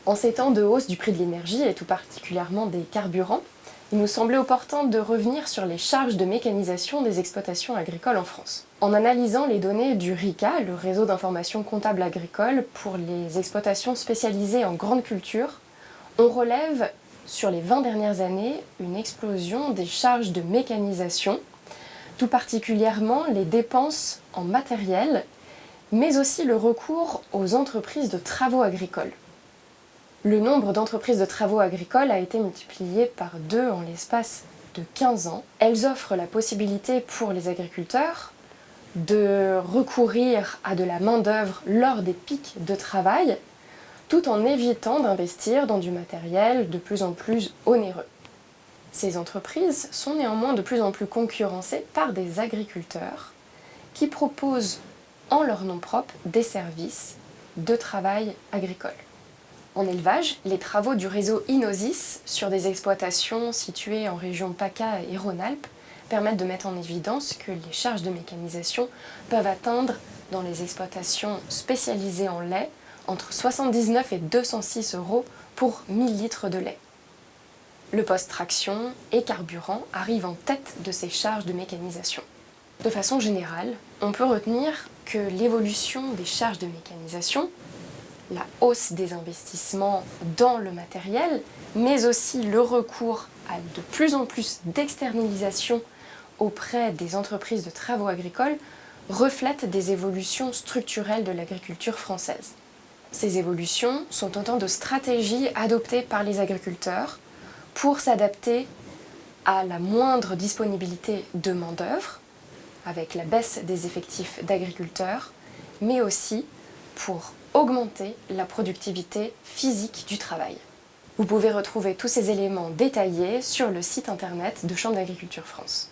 En ces temps de hausse du prix de l'énergie, et tout particulièrement des carburants, il nous semblait opportun de revenir sur les charges de mécanisation des exploitations agricoles en France. En analysant les données du RICA, le réseau d'information comptable agricole pour les exploitations spécialisées en grandes cultures, on relève sur les 20 dernières années une explosion des charges de mécanisation, tout particulièrement les dépenses en matériel, mais aussi le recours aux entreprises de travaux agricoles. Le nombre d'entreprises de travaux agricoles a été multiplié par 2 en l'espace de 15 ans. Elles offrent la possibilité pour les agriculteurs de recourir à de la main-d'œuvre lors des pics de travail, tout en évitant d'investir dans du matériel de plus en plus onéreux. Ces entreprises sont néanmoins de plus en plus concurrencées par des agriculteurs qui proposent en leur nom propre des services de travail agricole. En élevage, les travaux du réseau Inosis sur des exploitations situées en région PACA et Rhône-Alpes permettent de mettre en évidence que les charges de mécanisation peuvent atteindre, dans les exploitations spécialisées en lait, entre 79 et 206 € pour 1000 litres de lait. Le post-traction et carburant arrivent en tête de ces charges de mécanisation. De façon générale, on peut retenir que l'évolution des charges de mécanisation, la hausse des investissements dans le matériel, mais aussi le recours à de plus en plus d'externalisation auprès des entreprises de travaux agricoles, reflètent des évolutions structurelles de l'agriculture française. Ces évolutions sont autant de stratégies adoptées par les agriculteurs pour s'adapter à la moindre disponibilité de main-d'œuvre, avec la baisse des effectifs d'agriculteurs, mais aussi pour augmenter la productivité physique du travail. Vous pouvez retrouver tous ces éléments détaillés sur le site internet de Chambre d'Agriculture France.